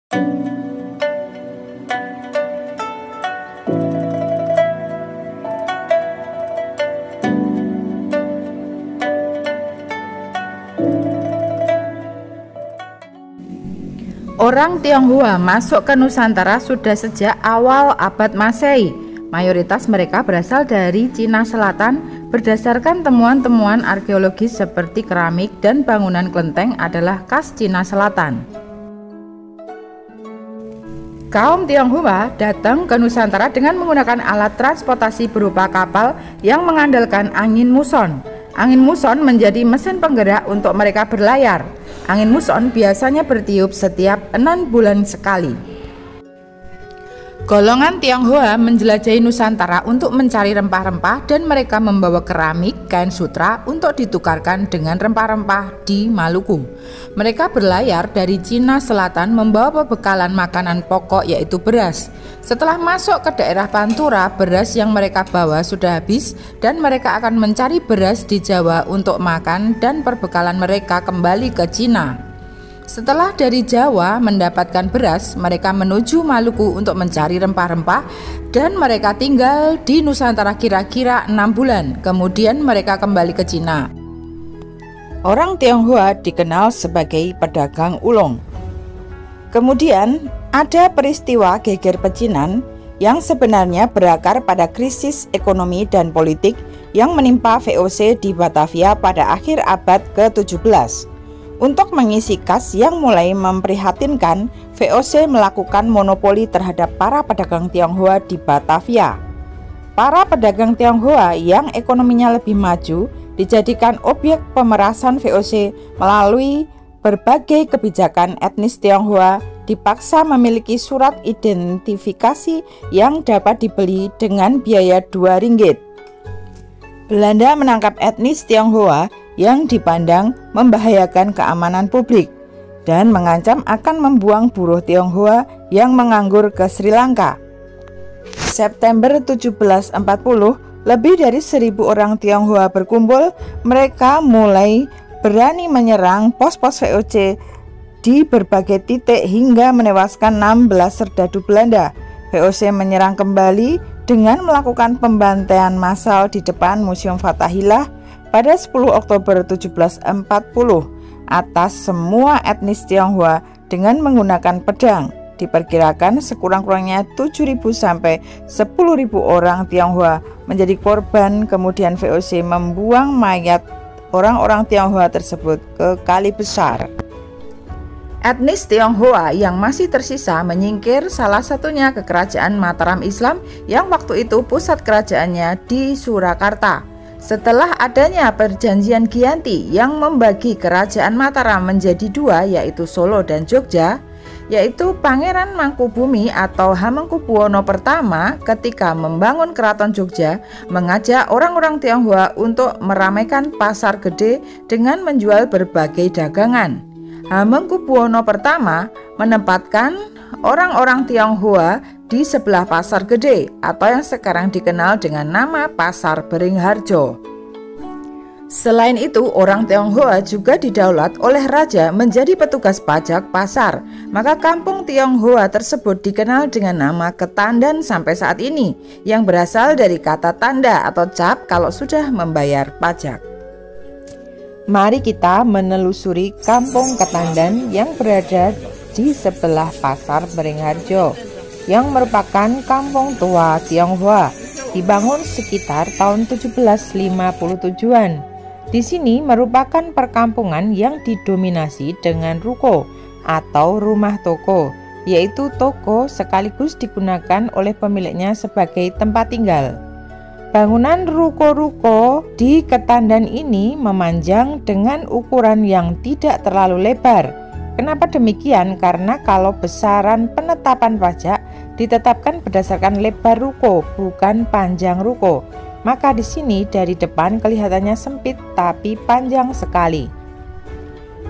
Orang Tionghoa masuk ke Nusantara sudah sejak awal abad Masehi. Mayoritas mereka berasal dari Cina Selatan. Berdasarkan temuan-temuan arkeologis seperti keramik dan bangunan kelenteng adalah khas Cina Selatan. Kaum Tionghoa datang ke Nusantara dengan menggunakan alat transportasi berupa kapal yang mengandalkan angin muson. Angin muson menjadi mesin penggerak untuk mereka berlayar. Angin muson biasanya bertiup setiap 6 bulan sekali. Golongan Tionghoa menjelajahi Nusantara untuk mencari rempah-rempah dan mereka membawa keramik, kain sutra untuk ditukarkan dengan rempah-rempah di Maluku. Mereka berlayar dari Cina Selatan membawa pembekalan makanan pokok yaitu beras. Setelah masuk ke daerah Pantura, beras yang mereka bawa sudah habis dan mereka akan mencari beras di Jawa untuk makan dan perbekalan mereka kembali ke Cina. Setelah dari Jawa mendapatkan beras, mereka menuju Maluku untuk mencari rempah-rempah dan mereka tinggal di Nusantara kira-kira 6 bulan. Kemudian mereka kembali ke Cina. Orang Tionghoa dikenal sebagai pedagang ulung. Kemudian ada peristiwa geger pecinan yang sebenarnya berakar pada krisis ekonomi dan politik yang menimpa VOC di Batavia pada akhir abad ke-17. Untuk mengisi kas yang mulai memprihatinkan, VOC melakukan monopoli terhadap para pedagang Tionghoa di Batavia. Para pedagang Tionghoa yang ekonominya lebih maju dijadikan objek pemerasan VOC melalui berbagai kebijakan. Etnis Tionghoa dipaksa memiliki surat identifikasi yang dapat dibeli dengan biaya 2 ringgit. Belanda menangkap etnis Tionghoa yang dipandang membahayakan keamanan publik dan mengancam akan membuang buruh Tionghoa yang menganggur ke Sri Lanka. September 1740, lebih dari 1.000 orang Tionghoa berkumpul. Mereka mulai berani menyerang pos-pos VOC di berbagai titik hingga menewaskan 16 serdadu Belanda. VOC menyerang kembali dengan melakukan pembantaian massal di depan Museum Fathahillah pada 10 Oktober 1740 atas semua etnis Tionghoa dengan menggunakan pedang. Diperkirakan sekurang-kurangnya 7.000 sampai 10.000 orang Tionghoa menjadi korban. Kemudian VOC membuang mayat orang-orang Tionghoa tersebut ke Kali Besar. Etnis Tionghoa yang masih tersisa menyingkir, salah satunya ke Kerajaan Mataram Islam yang waktu itu pusat kerajaannya di Surakarta. Setelah adanya perjanjian Giyanti yang membagi Kerajaan Mataram menjadi 2, yaitu Solo dan Jogja, yaitu Pangeran Mangkubumi atau Hamengkubuwono I ketika membangun Keraton Jogja mengajak orang-orang Tionghoa untuk meramaikan pasar gede dengan menjual berbagai dagangan. Hamengkubuwono I menempatkan orang-orang Tionghoa di sebelah pasar gede atau yang sekarang dikenal dengan nama Pasar Beringharjo. Selain itu, orang Tionghoa juga didaulat oleh raja menjadi petugas pajak pasar. Maka kampung Tionghoa tersebut dikenal dengan nama Ketandan sampai saat ini, yang berasal dari kata tanda atau cap kalau sudah membayar pajak. Mari kita menelusuri kampung Ketandan yang berada di sebelah Pasar Beringharjo, yang merupakan kampung tua Tionghoa, dibangun sekitar tahun 1757-an. Di sini merupakan perkampungan yang didominasi dengan ruko atau rumah toko, yaitu toko sekaligus digunakan oleh pemiliknya sebagai tempat tinggal. Bangunan ruko-ruko di Ketandan ini memanjang dengan ukuran yang tidak terlalu lebar. Kenapa demikian? Karena kalau besaran penetapan pajak ditetapkan berdasarkan lebar ruko, bukan panjang ruko. Maka di sini dari depan kelihatannya sempit tapi panjang sekali.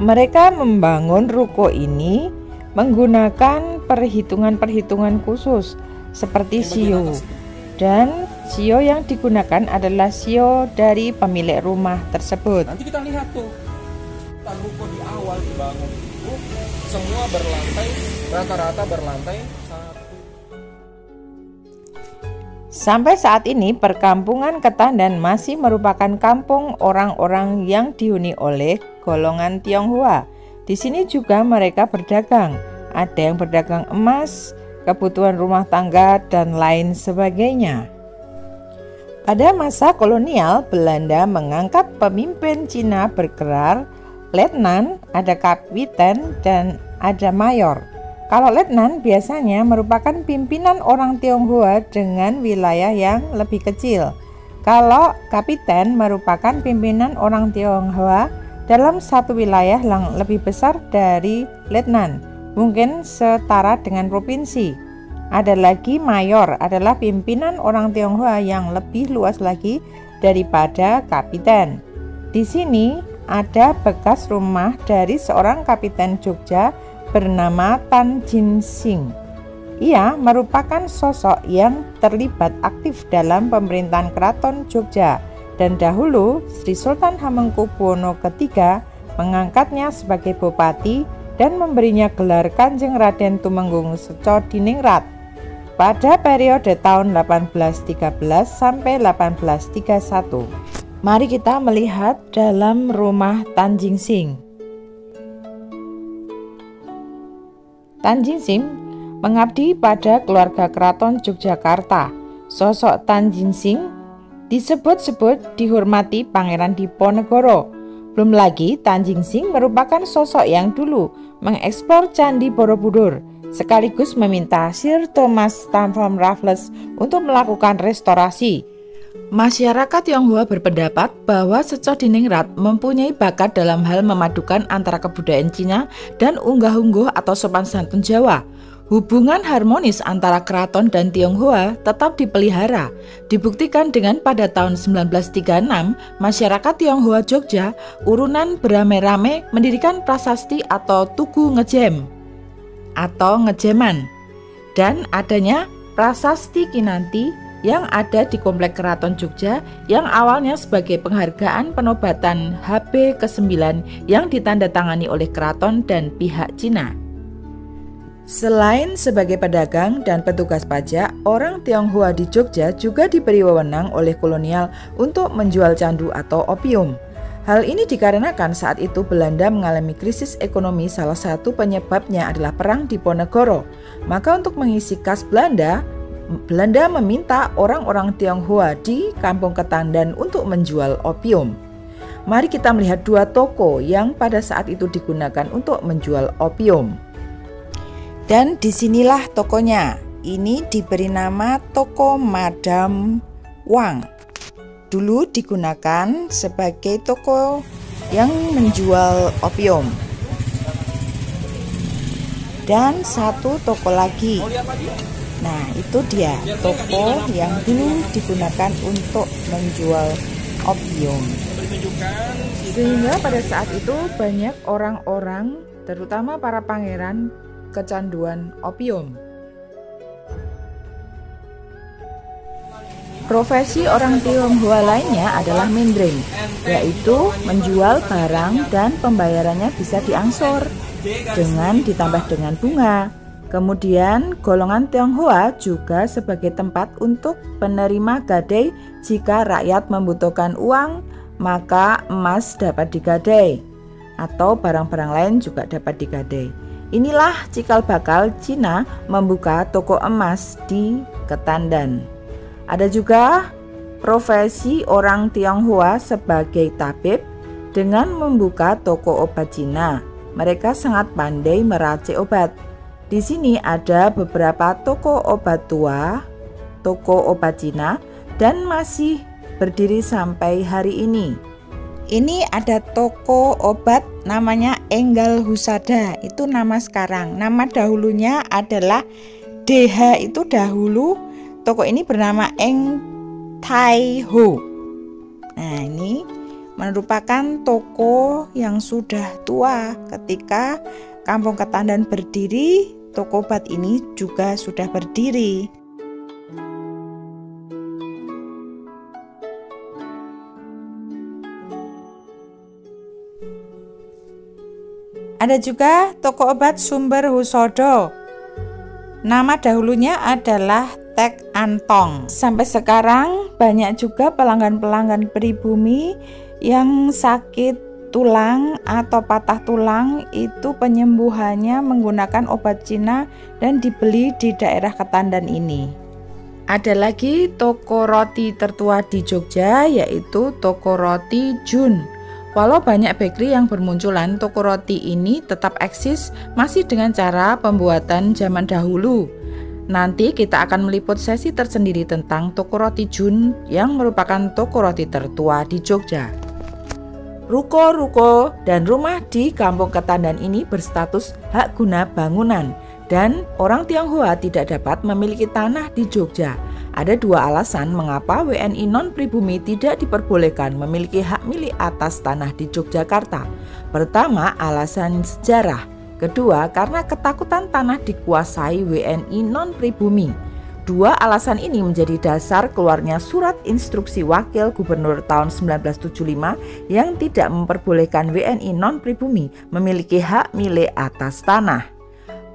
Mereka membangun ruko ini menggunakan perhitungan-perhitungan khusus seperti sio. Dan sio yang digunakan adalah sio dari pemilik rumah tersebut. Nanti kita lihat tuh, ruko di awal dibangun itu semua berlantai rata-rata berlantai 1. Sampai saat ini perkampungan Ketandan masih merupakan kampung orang-orang yang dihuni oleh golongan Tionghoa. Di sini juga mereka berdagang. Ada yang berdagang emas, kebutuhan rumah tangga, dan lain sebagainya. Pada masa kolonial, Belanda mengangkat pemimpin Cina bergelar letnan, ada kapiten, dan ada mayor. Kalau letnan biasanya merupakan pimpinan orang Tionghoa dengan wilayah yang lebih kecil. Kalau kapiten merupakan pimpinan orang Tionghoa dalam satu wilayah yang lebih besar dari letnan, mungkin setara dengan provinsi. Ada lagi mayor, adalah pimpinan orang Tionghoa yang lebih luas lagi daripada kapiten. Di sini ada bekas rumah dari seorang kapiten Jogja bernama Tan Jin Sing. Ia merupakan sosok yang terlibat aktif dalam pemerintahan Keraton Jogja dan dahulu Sri Sultan Hamengkubuwono III mengangkatnya sebagai bupati dan memberinya gelar Kanjeng Raden Tumenggung Seco Diningrat pada periode tahun 1813 sampai 1831. Mari kita melihat dalam rumah Tan Jin Sing. Tan Jin Sing mengabdi pada keluarga Keraton Yogyakarta. Sosok Tan Jin Sing disebut-sebut dihormati Pangeran Diponegoro. Belum lagi Tan Jin Sing merupakan sosok yang dulu mengeksplor Candi Borobudur, sekaligus meminta Sir Thomas Stamford Raffles untuk melakukan restorasi. Masyarakat Tionghoa berpendapat bahwa Seco Diningrat mempunyai bakat dalam hal memadukan antara kebudayaan Cina dan unggah-ungguh atau sopan santun Jawa. Hubungan harmonis antara keraton dan Tionghoa tetap dipelihara. Dibuktikan dengan pada tahun 1936, masyarakat Tionghoa Jogja urunan beramai-ramai mendirikan prasasti atau tugu ngejem atau ngejeman, dan adanya prasasti Kinanti yang ada di Komplek Keraton Jogja yang awalnya sebagai penghargaan penobatan HB ke-9 yang ditandatangani oleh keraton dan pihak Cina. Selain sebagai pedagang dan petugas pajak, orang Tionghoa di Jogja juga diberi wewenang oleh kolonial untuk menjual candu atau opium. Hal ini dikarenakan saat itu Belanda mengalami krisis ekonomi, salah satu penyebabnya adalah Perang Diponegoro. Maka untuk mengisi kas Belanda meminta orang-orang Tionghoa di Kampung Ketandan untuk menjual opium. Mari kita melihat dua toko yang pada saat itu digunakan untuk menjual opium. Dan disinilah tokonya. Ini diberi nama Toko Madam Wang. Dulu digunakan sebagai toko yang menjual opium. Dan satu toko lagi. Nah, itu dia toko yang dulu digunakan untuk menjual opium. Sehingga pada saat itu banyak orang-orang, terutama para pangeran, kecanduan opium. Profesi orang Tionghoa lainnya adalah mindring, yaitu menjual barang dan pembayarannya bisa diangsur dengan ditambah dengan bunga. Kemudian golongan Tionghoa juga sebagai tempat untuk penerima gadai. Jika rakyat membutuhkan uang, maka emas dapat digadai atau barang-barang lain juga dapat digadai. Inilah cikal bakal Cina membuka toko emas di Ketandan. Ada juga profesi orang Tionghoa sebagai tabib dengan membuka toko obat Cina. Mereka sangat pandai meracik obat. Di sini ada beberapa toko obat tua, toko obat Cina, dan masih berdiri sampai hari ini. Ini ada toko obat namanya Enggal Husada, itu nama sekarang. Nama dahulunya adalah DH, itu dahulu toko ini bernama Eng Tai Ho. Nah, ini merupakan toko yang sudah tua. Ketika Kampung Ketandan berdiri, toko obat ini juga sudah berdiri. Ada juga toko obat Sumber Husodo. Nama dahulunya adalah Tek Antong. Sampai sekarang banyak juga pelanggan-pelanggan pribumi yang sakit tulang atau patah tulang, itu penyembuhannya menggunakan obat Cina dan dibeli di daerah Ketandan ini. Ada lagi toko roti tertua di Jogja, yaitu toko roti Jun. Walau banyak bakery yang bermunculan, toko roti ini tetap eksis masih dengan cara pembuatan zaman dahulu. Nanti kita akan meliput sesi tersendiri tentang toko roti Jun yang merupakan toko roti tertua di Jogja. Ruko-ruko dan rumah di Kampung Ketandan ini berstatus hak guna bangunan dan orang Tionghoa tidak dapat memiliki tanah di Jogja. Ada dua alasan mengapa WNI non-pribumi tidak diperbolehkan memiliki hak milik atas tanah di Yogyakarta. Pertama, alasan sejarah. Kedua, karena ketakutan tanah dikuasai WNI non-pribumi. Dua alasan ini menjadi dasar keluarnya surat instruksi Wakil Gubernur tahun 1975 yang tidak memperbolehkan WNI non-pribumi memiliki hak milik atas tanah.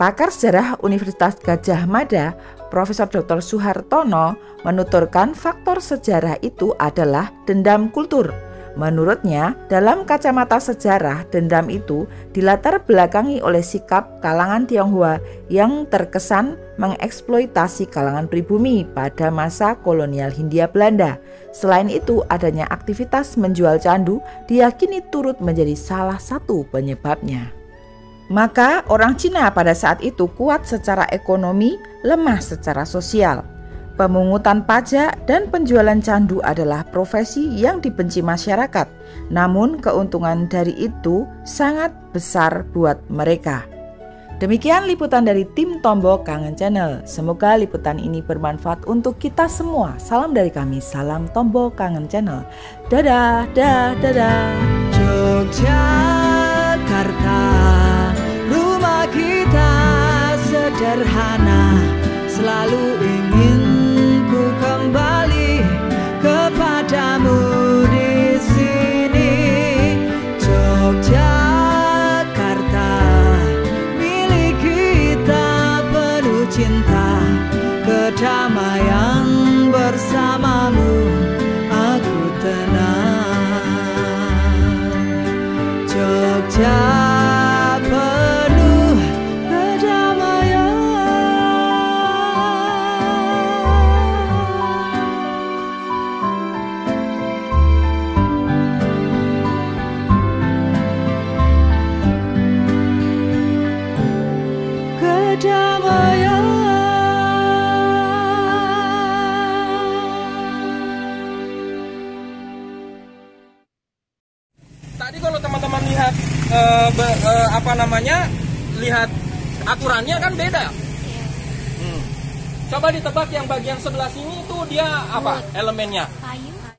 Pakar sejarah Universitas Gadjah Mada, Profesor Dr. Suhartono, menuturkan faktor sejarah itu adalah dendam kultur. Menurutnya, dalam kacamata sejarah, dendam itu dilatar belakangi oleh sikap kalangan Tionghoa yang terkesan mengeksploitasi kalangan pribumi pada masa kolonial Hindia Belanda. Selain itu, adanya aktivitas menjual candu diyakini turut menjadi salah satu penyebabnya. Maka orang Cina pada saat itu kuat secara ekonomi, lemah secara sosial. Pemungutan pajak dan penjualan candu adalah profesi yang dibenci masyarakat, namun keuntungan dari itu sangat besar buat mereka. Demikian liputan dari tim Tombo Kangen Channel. Semoga liputan ini bermanfaat untuk kita semua. Salam dari kami, salam Tombo Kangen Channel. Dadah, dadah, dadah. Yogyakarta, rumah kita sederhana, selalu ingin ku kembali kepadamu di sini. Yogyakarta, milik kita penuh cinta, kedamaian bersamamu aku tenang. Jogja penuh kedamaian. Kedamaian. Tadi kalau teman-teman lihat lihat aturannya kan beda. Coba ditebak yang bagian sebelah sini itu dia apa elemennya? Kayu.